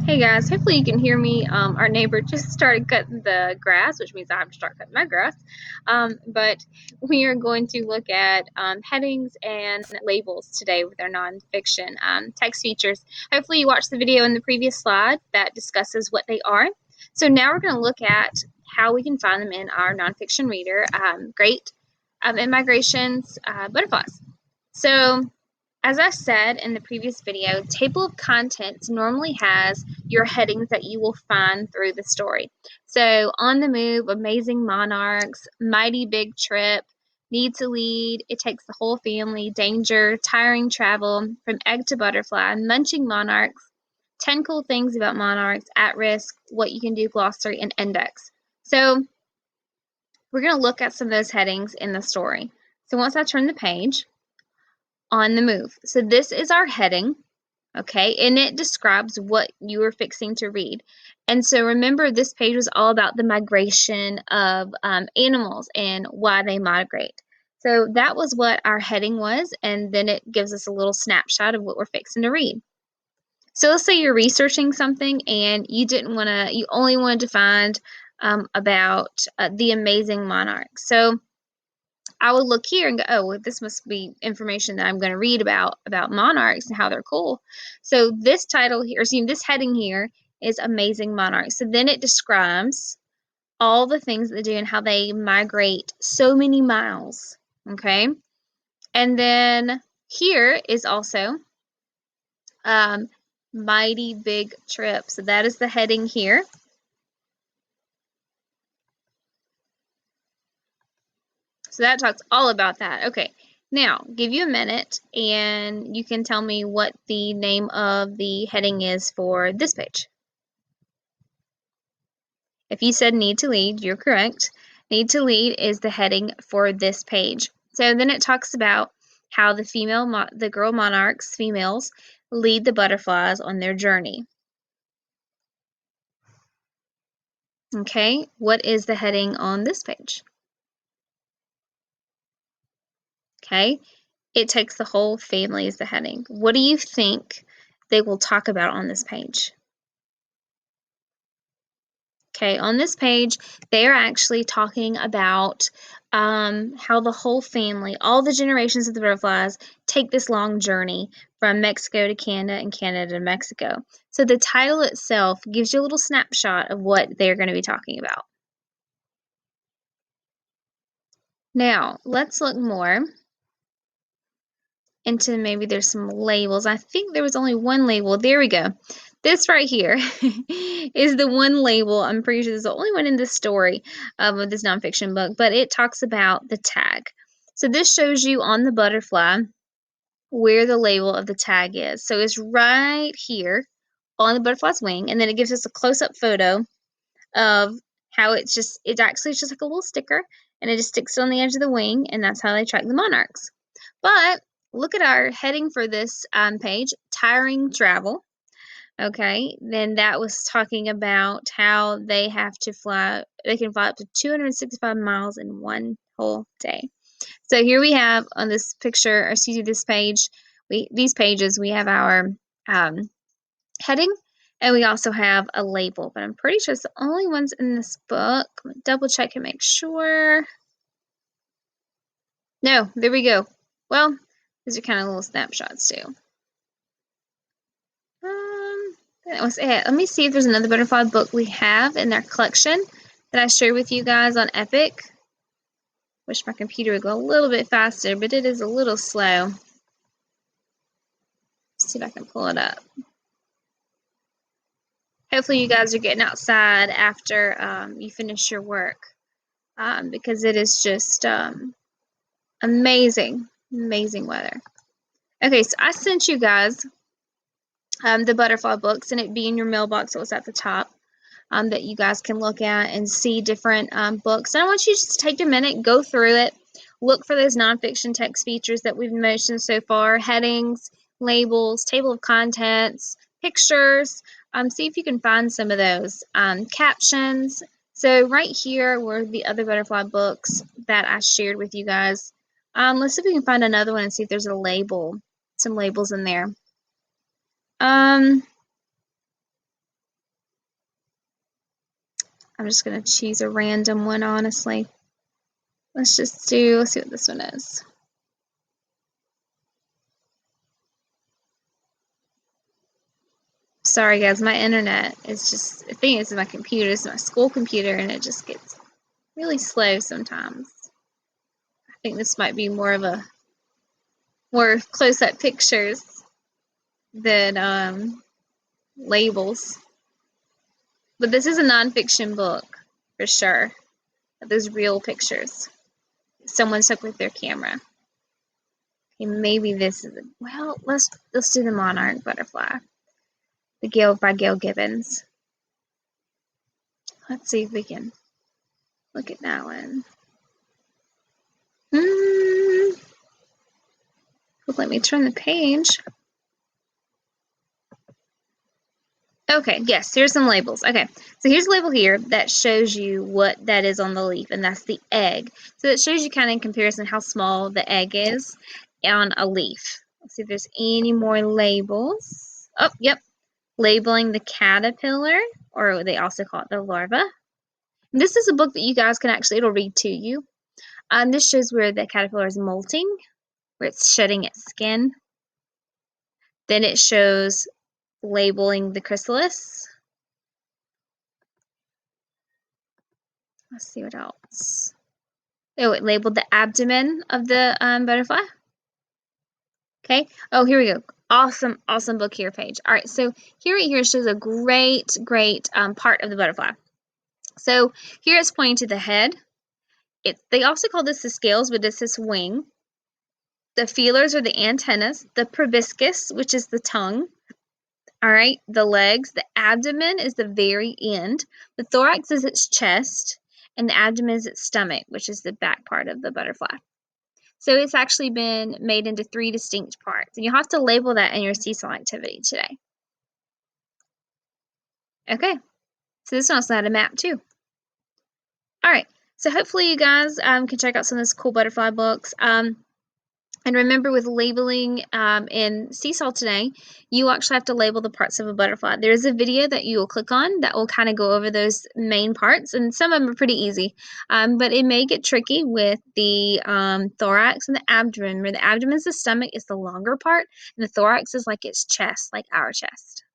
Hey guys, hopefully you can hear me. Our neighbor just started cutting the grass, which means I have to start cutting my grass. But we are going to look at headings and labels today with our nonfiction text features. Hopefully you watched the video in the previous slide that discusses what they are. So now we're going to look at how we can find them in our nonfiction reader. Great in-migrations, butterflies. So as I said in the previous video, table of contents normally has your headings that you will find through the story. So on the move, amazing monarchs, mighty big trip, need to lead, it takes the whole family, danger, tiring travel, from egg to butterfly, munching monarchs, 10 cool things about monarchs, at risk, what you can do, glossary, and index. So we're going to look at some of those headings in the story. So once I turn the page, on the move. So this is our heading, okay, and it describes what you are fixing to read. And so remember, this page was all about the migration of animals and why they migrate. So that was what our heading was, and then it gives us a little snapshot of what we're fixing to read. So let's say you're researching something and you only wanted to find about the amazing monarch. So I would look here and go, oh, well, this must be information that I'm going to read about monarchs and how they're cool. So this title here, this heading here is Amazing Monarchs. So then it describes all the things they do and how they migrate so many miles, okay? And then here is also Mighty Big Trip. So that is the heading here. So that talks all about that. Okay, now give you a minute and you can tell me what the name of the heading is for this page. If you said need to lead, you're correct. Need to lead is the heading for this page. So then it talks about how the girl monarchs, females, lead the butterflies on their journey. Okay, what is the heading on this page? Okay, it takes the whole family as the heading. What do you think they will talk about on this page? Okay, on this page, they are actually talking about how the whole family, all the generations of the butterflies, take this long journey from Mexico to Canada and Canada to Mexico. So the title itself gives you a little snapshot of what they're going to be talking about. Now, let's look more into maybe there's some labels. I think there was only one label. There we go. This right here is the one label. I'm pretty sure this is the only one in this story of this nonfiction book, but it talks about the tag. So this shows you on the butterfly where the label of the tag is. So it's right here on the butterfly's wing, and then it gives us a close-up photo of how it's actually just like a little sticker, and it just sticks on the edge of the wing, and that's how they track the monarchs. But look at our heading for this page, tiring travel. Okay, then that was talking about how they have to fly, they can fly up to 265 miles in one whole day. So here we have on this picture, or excuse me, this page, these pages, we have our heading, and we also have a label, but I'm pretty sure it's the only ones in this book. I'm gonna double check and make sure. No, there we go. Well, these are kind of little snapshots too. That was it. Let me see if there's another butterfly book we have in our collection that I shared with you guys on Epic. Wish my computer would go a little bit faster, but it is a little slow. Let's see if I can pull it up. Hopefully you guys are getting outside after you finish your work, because it is just amazing weather. Okay, so I sent you guys the butterfly books, and it be in your mailbox. It was at the top. That you guys can look at and see different books. And I want you to just take a minute, go through it, look for those nonfiction text features that we've mentioned so far, headings, labels, table of contents, pictures. See if you can find some of those. Captions. So right here were the other butterfly books that I shared with you guys. Let's see if we can find another one and see if there's a label, some labels in there. I'm just going to choose a random one, honestly. Let's see what this one is. Sorry guys, my internet is just, I think it's my computer, it's my school computer, and it just gets really slow sometimes. I think this might be more close-up pictures than labels. But this is a nonfiction book, for sure. Those real pictures someone took with their camera. Okay, maybe this is, well, let's do the monarch butterfly. By Gail Gibbons. Let's see if we can look at that one. Let me turn the page. Okay, yes, here's some labels. Okay, so here's a label here that shows you what that is on the leaf, and that's the egg. So it shows you kind of in comparison how small the egg is on a leaf. Let's see if there's any more labels. Oh, yep. Labeling the caterpillar, or they also call it the larva. And this is a book that you guys can actually, it'll read to you. This shows where the caterpillar is molting, where it's shedding its skin. Then it shows labeling the chrysalis. Let's see what else. Oh, it labeled the abdomen of the butterfly. Okay. Oh, here we go. Awesome, awesome book here page. All right, so right here shows a great part of the butterfly. So here it's pointing to the head. They also call this the scales, but it's this wing. The feelers are the antennas. The proboscis, which is the tongue. All right, the legs. The abdomen is the very end. The thorax is its chest, and the abdomen is its stomach, which is the back part of the butterfly. So it's actually been made into 3 distinct parts, and you'll have to label that in your seesaw activity today. Okay, so this one also had a map too. All right, so hopefully you guys can check out some of those cool butterfly books. And remember, with labeling in Seesaw today, you actually have to label the parts of a butterfly. There is a video that you will click on that will kind of go over those main parts, and some of them are pretty easy. But it may get tricky with the thorax and the abdomen, where the abdomen is the stomach, is the longer part, and the thorax is like its chest, like our chest.